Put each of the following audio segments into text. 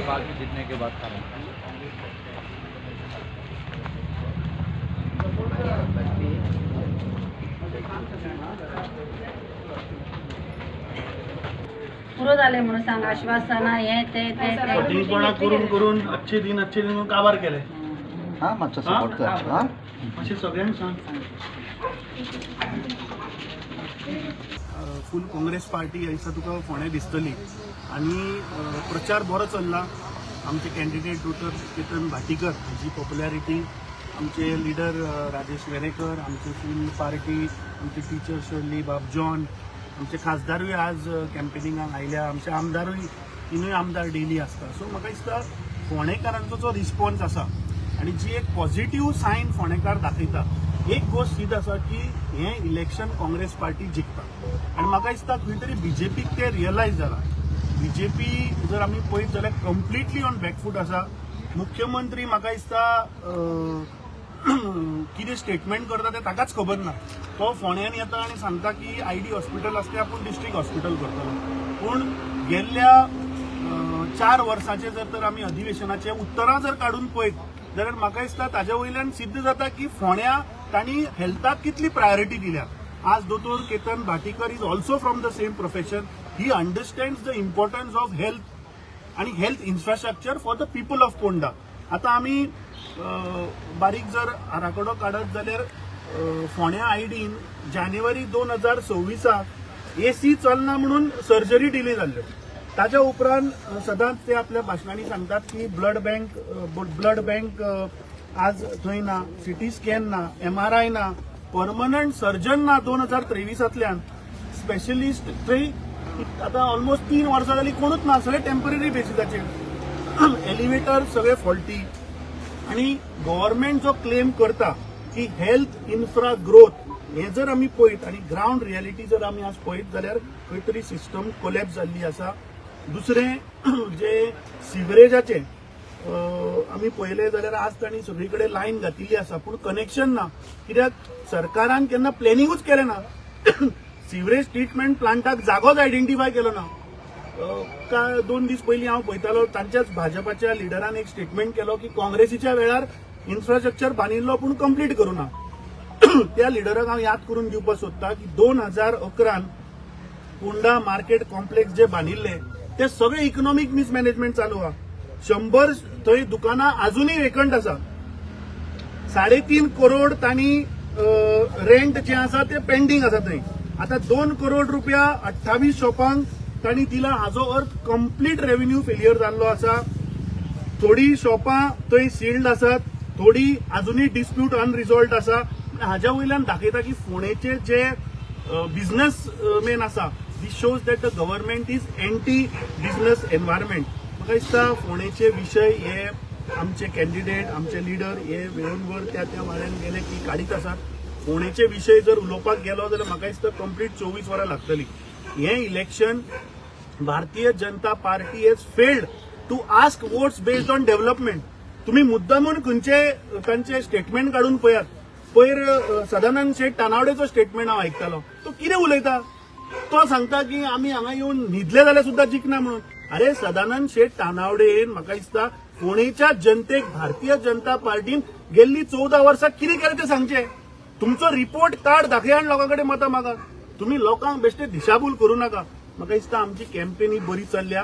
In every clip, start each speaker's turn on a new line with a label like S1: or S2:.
S1: बाद में जीतने के बाद करें।
S2: पुरो झाले म्हणून सांग आश्वासन हे ते
S3: कठीणपणा करून अच्छे दिन म्हणून काबार केले।
S4: हां मातसो सपोर्ट कर हां
S3: अशें सगळ्यांक सांग। फुल काँग्रेस पार्टी ऐसा तुका फोंड्या दिसतली आणि प्रचार बरो चल्ला। आमचे कॅन्डिडेट डॉक्टर केतन भाटीकर हाची पॉप्युलॅरिटी, आमचे लिडर राजेश वेरेकर, आमची फुल पार्टी, आमचे टीचर शर्ली बाब जॉन, आमचे खासदारूय आज कॅम्पेनिंगाक आयल्या, आमचे आमदारूय तिनूय आमदार डेली आसता। सो म्हाका दिसता फोंडेकारांचो जो रिस्पॉन्स आसा आनी जी एक पॉझिटिव्ह सायन फोंडेकार दाखयता, एक गोष्ट ही आसा की हे इलेक्शन काँग्रेस पार्टी जिखता आनी म्हाका दिसता खंय तरी बीजेपीक ते रियलायज जाला। बीजेपी जर आमी पळयत जाल्यार कंप्लिटली ऑन बॅकफूट आसा। मुख्यमंत्री म्हाका दिसता कितें स्टेटमेंट करता ते ताकाच खबर ना। तो फोंड्यान येता आनी सांगता की आयडी हॉस्पिटल आसता आपूण डिस्ट्रिक्ट हॉस्पिटल करतलो, पूण गेल्ल्या 4 वर्सांचे जर तर आमी अधिवेशनाचे उत्तरां जर काडून पळयत जाल्यार म्हाका दिसता ताजे वयल्यान सिद्ध जाता की फोंड्या तांणी हेल्थाक कितली प्रायोरिटी दिल्या। आज दोतोर Ketan Bhatikar is also from the same profession. He understands the importance of health आणि health infrastructure for the people of Ponda. आता आमी बारीक जर आराखडो काडत जाल्यार फोंड्या आयडीन जानेवारी 2026 एसी चलना म्हणून सर्जरी डिले जाल्ल्यो। ताच्या उपरांत सदांच ते आपल्या भाशणांनी सांगतात की ब्लड बँक आज थंय ना, सिटी स्कॅन ना, MRI ना, परमनंट सर्जन ना 2023तल्यान, स्पेशलिस्ट थंय आता ऑलमोस्ट 3 वर्सां जाली कोणूच ना, सगळे टेम्पररी बेसिसाचेर। एलिवेटर सगळे फॉल्टी आणि गव्हर्नमेंट जो क्लेम करता की हेल्थ इन्फ्रा ग्रोथ हे जर आमी पळयत आणि ग्राउंड रियालिटी जर आमी आज पळयत जाल्यार खंय तरी सिस्टम कोलॅप्स जाल्ली आसा। दुसरें जे सिवरेजाचे आमी पळयले जाल्यार आज तांणी सगळी कडेन लायन घातिल्ली आसा पूण कनेक्शन ना, कित्याक सरकारान केन्ना प्लॅनिंगूच केलें ना। सिवरेज ट्रिटमेंट प्लांटाक जागोच आयडेंटिफाय केलो ना। 2 दीस पयलीं हांव पळयतालो तांच्याच भाजपाच्या लिडरान एक स्टेटमेंट केलो की काँग्रेसीच्या वेळार इन्फ्रास्ट्रक्चर बांदिल्लो पूण कंप्लीट करूना। त्या लिडराक हांव याद करून दिवपाक सोदता की 2011 पोंडा मार्केट कॉम्प्लेक्स जे बांदिल्ले ते सगळे इकॉनॉमिक मिसमॅनेजमेंट चालू आहा। 100 थंय दुकानां अजूनही वेकंट आसा। 3.5 करोड तांणी रेंट जे आसा ते पेंडिंग आसा थंय। आता 2 करोड रुपया 28 शॉपांक तांणी दिला, हाजो अर्थ कंप्लीट रेव्हेन्यू फेलियर जाल्लो आसा। थोडी शॉपां थंय सील्ड आसात, थोडी अजूनही डिस्प्यूट अनरिझॉल्व्ड आसा। हाज्या वयल्यान दाखयता की फोंडेचे जे बिझनेसमॅन आसा, this shows that the government is anti business environment. म्हाका दिसता फोंडेचे विशय हे आमचे कॅन्डिडेट, आमचे लिडर हे वेळोवर त्या वाड्यान गेले की काडीत आसात। फोंडेचे विशय जर उलोवपाक गेलो जाल्यार म्हाका दिसता कंप्लीट 24 वरां लागतली। हे election Bharatiya Janata Party has failed to ask votes based on development. तुम्ही मुद्दामून खंयचे तांचे स्टेटमेंट काढून पळयात। पयर सदानंद शेठ तानावडेचो स्टेटमेंट हांव आयकतालो, तो कितें उलयता? तो सांगता की आमी हांगा येवन न्हिदले जाल्यार सुद्दां जिखना म्हणून। अरे सदानंद शेठ तानावडेन म्हाका दिसता फोंडेच्या जनतेक भारतीय जनता पार्टीन गेल्ली 14 वर्सां कितें केलें तें सांगचें। तुमचो रिपोर्ट कार्ड दाखया आनी लोकां कडेन मतां मागा। तुम्ही लोकांक बेश्टे दिशाभूल करूं नाका। म्हाका दिसता आमची कॅम्पेन ही बरी चल्ल्या।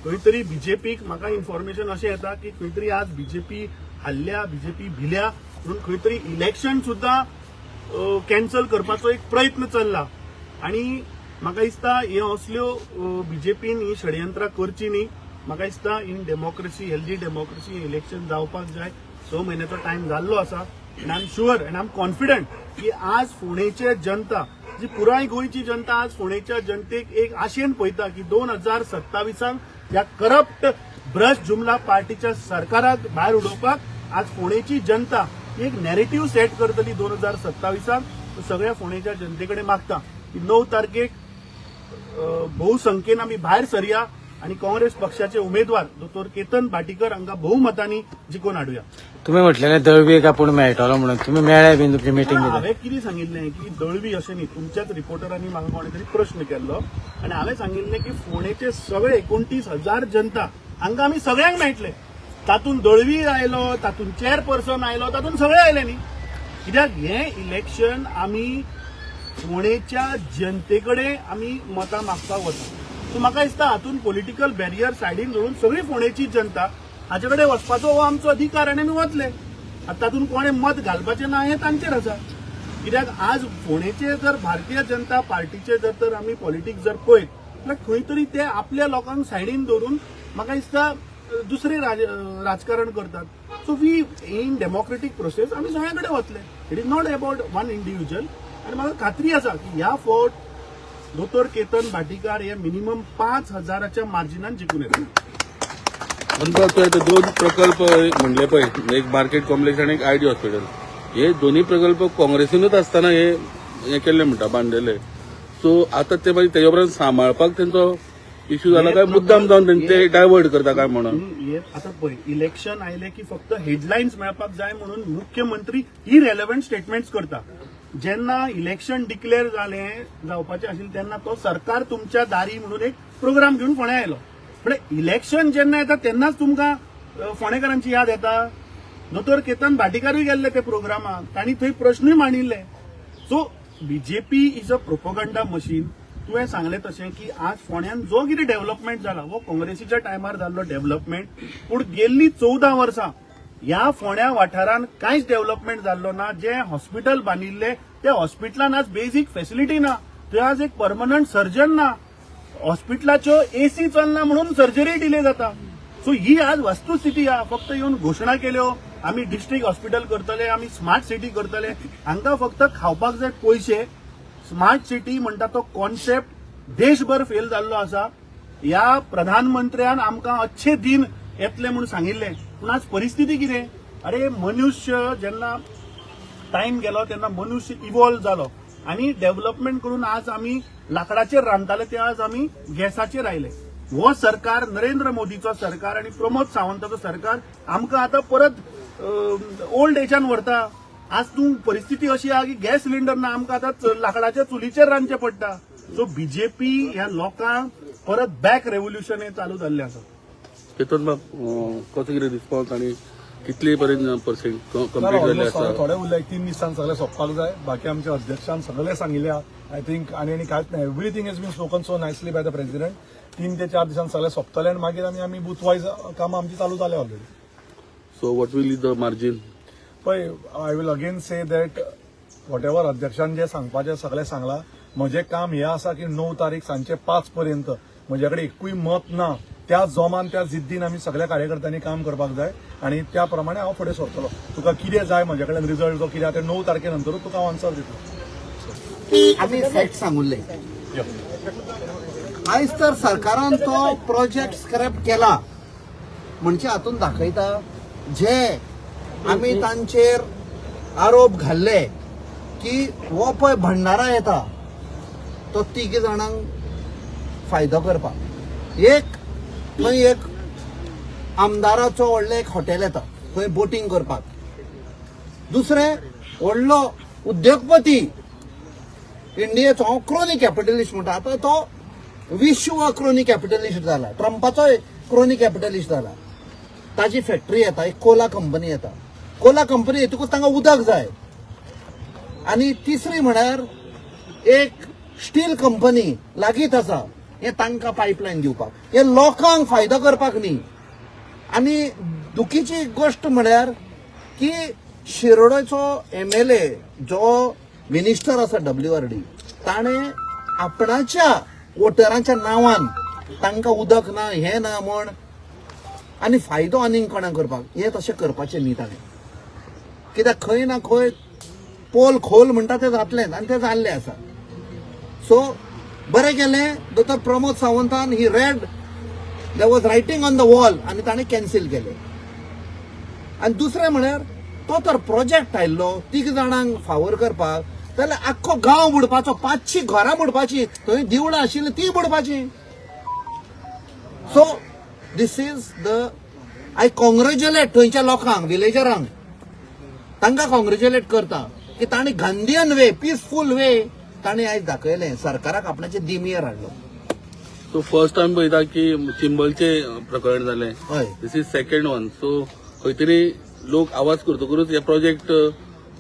S3: खंय तरी बीजेपीक म्हाका इन्फॉर्मेशन अशें येता की खंय तरी आज बीजेपी हल्ल्या, बीजेपी भिल्या म्हणून खंय तरी इलेक्शन सुद्दां कॅन्सल करपाचो एक प्रयत्न चल्ला। आणि म्हाका दिसता हे असल्यो बीजेपीन ही षडयंत्रां करची न्ही। म्हाका दिसता in democracy, healthy democracy election जावपाक जाय। 6 म्हयन्याचो टायम जाल्लो आसा and I am sure and I am confident की आज फोंडेचे जनता, जी पुराय गोंयची जनता आज फोंडेच्या जनतेक एक आशेन पळयता की 2027 ह्या करप्ट ब्रश जुमला पार्टीच्या सरकाराक भायर उडोवपाक आज फोंडेची जनता एक नॅरेटिव्ह सेट करतली 2027। सगळ्या फोंडेच्या जनतेकडे मागता की 9 तारखेक बहुसंख्येन आमी भायर सरया आणि काँग्रेस पक्षाचे उमेदवार दोतोर केतन भाटीकर हांकां भोवमतांनी जिखून हाडुया.
S1: तुम्ही म्हटलेले दळवीक आपूण मेळटलो म्हणून तुम्ही मेळ्ळे बीन तुमची मिटींग
S3: हांवें कितें सांगिल्लें की दळवी अशें न्ही, तुमच्याच रिपोर्टरांनी म्हाका कोणे तरी प्रश्न केल्लो आनी हांवें सांगिल्लें की फोंडेचे सगळे 29,000 जनता हांकां आमी सगळ्यांक मेळटले. तातूंत दळवी आयलो, तातूंत चेअरपर्सन आयलो, तातूंत सगळे आयले न्ही. कित्याक हें इलेक्शन आमी फोंडेच्या जनतेकडे आमी मतां मागपाक वता. सो म्हाका दिसता हातूंत पॉलिटिकल बॅरियर सायडीन दवरून सगळी फोंडेची जनता हाचे कडेन वचपाचो हो आमचो अधिकार आनी आमी वतले. आतां तातूंत कोणें मत घालपाचें ना हें तांचेर आसा. कित्याक आज फोंडेचे जर भारतीय जनता पार्टीचे जर तर आमी पॉलिटिक्स जर पळयत जाल्यार खंय तरी ते आपल्या लोकांक सायडीन दवरून म्हाका दिसता दुसरे राजकारण करतात. So we in democratic process आमी सगळ्या कडेन वतले. It is not about one individual. आनी म्हाका खात्री आसा की ह्या फावट दोतोर केतन भाटीकार हे मिनिमम 5,000च्या मार्जिनान जिखून येतले.
S5: दोन प्रकल्प म्हणले पळय, एक मार्केट कॉम्प्लेक्स आणि एक आयडी हॉस्पिटल, हे दोन्ही प्रकल्प काँग्रेसीनूच असताना हे केल्ले म्हणटा, बांधलेले. सो आता ते मागीर तेजे उपरांत सांबाळपाक तेंचो इश्यू जाला काय मुद्दाम जावन ते डायवर्ट करता काय म्हणून.
S3: आता पळय, इलेक्शन आयले की फक्त हेडलायन्स मेळपाक जाय म्हणून मुख्यमंत्री इरेलेव्हंट स्टेटमेंट्स करता. जेन्ना इलेक्शन डिक्लेअर जावपाचें आशिल्लें तेन्ना तो सरकार तुमच्या दारी म्हणून एक प्रोग्राम घेवन फोंड्या आयलो. पण इलेक्शन जेन्ना येता तेन्नाच तुमकां फोंडेकारांची याद येता. दोतोर केतन भाटीकारूय गेल्ले ते प्रोग्रामाक, तांणी थंय प्रश्नूय मांडिल्ले. So BJP is a propaganda machine. तुवें सांगलें तशें की आज फोंड्यान जो कितें डेव्हलपमेंट जाला हो काँग्रेसीच्या टायमार जाल्लो डेव्हलपमेंट, पूण गेल्लीं 14 वर्सां ह्या फोंड्या वाठारान कांयच डेव्हलपमेंट जाल्लो ना. जे हॉस्पिटल बांदिल्ले त्या हॉस्पिटलान आज बेजीक फेसिलिटी ना. थंय आज एक परमनंट सर्जन ना. हॉस्पिटलाच्यो एसी चलना म्हणून सर्जरी डिले जाता. सो ही आज वस्तुस्थिती आहा. फक्त येवन घोशणा केल्यो आमी डिस्ट्रिक्ट हॉस्पिटल करतले, आमी स्मार्ट सिटी करतले. हांकां फक्त खावपाक जाय पयशे. स्मार्ट सिटी म्हणटा तो कॉन्सेप्ट देशभर फेल जाल्लो आसा. ह्या प्रधानमंत्र्यान आमकां अच्छे दिन येतले म्हणून सांगिल्ले, पूण आज परिस्थिती कितें? अरे मनुष्य जेन्ना टायम गेलो तेन्ना मनुष्य इवॉल्व जालो आनी डेव्हलपमेंट करून आज आमी लाकडाचेर रांदताले ते आज आमी गॅसाचेर आयले. हो सरकार नरेंद्र मोदीचो सरकार आनी प्रमोद सावंताचो सरकार आमकां आतां परत ओल्ड एजान व्हरता. आज तूं परिस्थिती अशी आहा की गॅस सिलिंडर ना, आमकां आतां लाकडाच्या चुलीचेर रांदचें पडटा. सो बीजेपी ह्या लोकांक परत बॅक रेव्होल्युशन हे चालू जाल्लें आसा.
S5: केतन बाब कसो कितें रिस्पॉन्स आणि कितले पर्यंत पर्सेंट कंप्लीट जाल्ले आसा?
S6: थोडे उरले 3 दिसान सगळे सोंपपाक जाय. बाकी आमच्या अध्यक्षान सगळे सांगिल्ल्या. आय थिंक आनी कांयच ना. Everything has been spoken so nicely by the president. 3 ते 4 दिसान सगळे सोंपतले आनी मागीर आमी बूथ वायज कामां आमची चालू जाले already.
S5: So what will is the margin?
S6: पळय, I will again say that whatever अध्यक्षान जे सांगपाचें सगळें सांगलां. म्हजें काम हें आसा की 9 तारीख सांजचे 5 पर्यंत म्हजे कडेन एकूय मत ना. त्या जोमान त्या जिद्दीन आमी सगळ्या कार्यकर्त्यांनी काम करपाक जाय आनी त्या प्रमाणे हांव फुडें सरतलो. तुका कितें जाय म्हजे कडेन रिजल्ट जो कितें ते 9 तारखेनंतरूच तुका हांव आन्सर दितलो.
S4: आमी फॅक्ट सांगुल्ले. आयज तर सरकारान तो प्रोजेक्ट स्क्रॅप केला म्हणजे हातूंत दाखयता जे आमी तांचेर आरोप घाल्ले की हो पळय भंडारा येता तो 3 जाणांक फायदो करपाक. थंय एक आमदाराचो व्हडलें एक हॉटेल येता थंय बोटींग करपाक. दुसरें व्हडलो उद्योगपती इंडियेचो क्रोनी कॅपिटलिस्ट म्हणटा. आतां तो विश्व क्रोनी कॅपिटलिस्ट जाला. ट्रम्पाचो क्रोनी कॅपिटलिस्ट जाला. ताजी फॅक्टरी येता, एक कोला कंपनी येता. कोला कंपनी येतकूच तांकां उदक जाय. आनी तिसरी म्हळ्यार एक स्टील कंपनी लागींच आसा. हे तांकां पायपलायन दिवपाक. हे लोकांक फायदो करपाक न्ही. आनी दुखीची गोष्ट म्हळ्यार की शिरोडेचो MLA जो मिनिस्टर आसा WRD ताणें आपणाच्या वोटरांच्या नांवान तांकां उदक ना हें ना म्हण आनी फायदो आनीक कोणाक करपाक. हें तशें करपाचें न्ही ताणें. कित्याक खंय ना खंय पोल खोल म्हणटा तें जातलेंच आनी तें जाल्लें आसा. सो बरें केलें दोतोर प्रमोद सावंतान he read there was writing on the wall आनी ताणें कॅन्सील केलें. आनी दुसरें म्हळ्यार तो तर प्रोजेक्ट आयिल्लो 3 जाणांक फावर करपाक जाल्यार आख्खो गांव बुडपाचो. 500 घरां बुडपाची. थंय दिवळां आशिल्लीं ती बुडपाची. So this is the I congratulate थंयच्या लोकांक विलेजरांक तांकां कॉंग्रॅच्युलेट करता की तांणी गांधीयन वे पीसफूल वे तांणी आयज दाखयलें सरकाराक आपणाचे दिमियर हाडलो.
S5: सो फर्स्ट टाइम पळयता की चिंबलचे प्रकरण जालें.
S4: हय
S5: दिस इज सेकंड वन. सो खंय तरी लोक आवाज करतकूच हे प्रोजेक्ट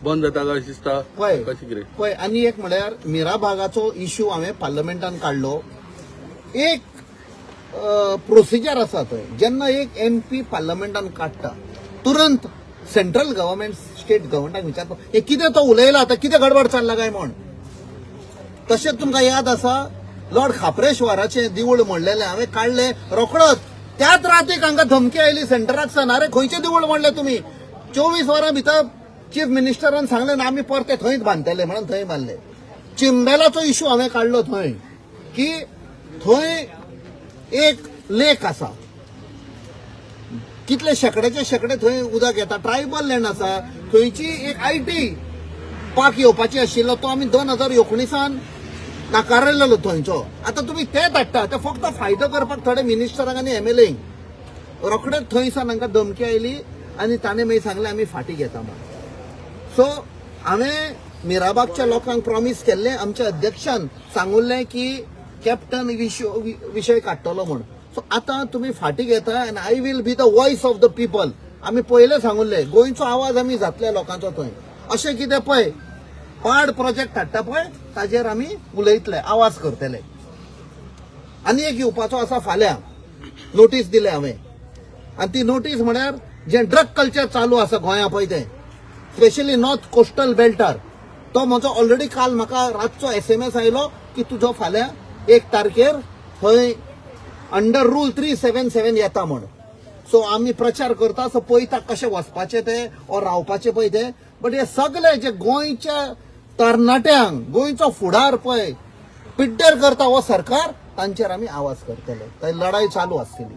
S5: बंद जाता काय दिसता
S4: पळय
S5: कशें कितें?
S4: पळय आनी एक म्हळ्यार मिरा भागाचो इश्यू हांवें पार्लमेंटान काडलो. एक प्रोसिजर आसा थंय जेन्ना एक MP पार्लमेंटान काडटा तुरंत सेंट्रल गव्हर्नमेंट स्टेट गव्हर्नमेंटाक विचारता हे कितें तो उलयला आतां कितें गडबड चल्ला काय म्हण. तशेंच तुमकां याद आसा लॉर्ड खापरेश्वराचें देवूळ म्हणलेलें हांवें काडलें रोखडोच त्याच रातीक हांकां धमकी आयली सेंटराक सावन अरे खंयचें देवूळ म्हणलें तुमी 24 वरां भितर चीफ मिनिस्टरान सांगलें ना आमी परते थंयच बांदतले म्हणून थंय बांदले. चिंबेलाचो इश्यू हांवें काडलो थंय की थंय एक लेक आसा कितले शेकड्याचे शेकडे थंय उदक येता ट्रायबल लँड आसा थंयची एक IT पार्क येवपाची आशिल्लो तो आमी 2019 नाकारलेलो थंयचो. आतां तुमी ते धाडटा ते फक्त फायदो करपाक थोडे मिनिस्टरांक आनी MLAंक रोखडेच थंयसान हांकां धमकी आयली आनी ताणें मागीर सांगलें आमी फाटीं घेता म्हणून. सो हांवें मिराबागच्या लोकांक प्रॉमिस केल्लें आमच्या अध्यक्षान सांगुल्लें की कॅप्टन विशय काडटलो म्हूण. सो आतां तुमी फाटीं घेता आनी I will be the voice of the people. आमी पयलें सांगुल्लें गोंयचो आवाज आमी जातले लोकांचो थंय. अशें कितें पळय पाड प्रोजेक्ट हाडटा पळय ताजेर आमी उलयतले आवाज करतले. आनी एक येवपाचो आसा फाल्यां नोटीस दिले हांवें आनी ती नोटीस म्हळ्यार जें ड्रग कल्चर चालू आसा गोंया पळय तें स्पेशली नॉर्थ कोस्टल बेल्टार तो म्हजो ऑलरेडी काल म्हाका रातचो SMS आयलो की तुजो फाल्यां 1 तारखेर थंय अंडर रूल 377 येता म्हण. सो आमी प्रचार करता सो पळयता कशें वचपाचें तें ओ रावपाचें पळय तें. बट हे सगळे जे गोंयच्या तरणाट्यांक गोंयचो फुडार पळय पिड्ड्यार करता हो सरकार तांचेर आमी आवाज करतले. थंय लढाई चालू आसतली.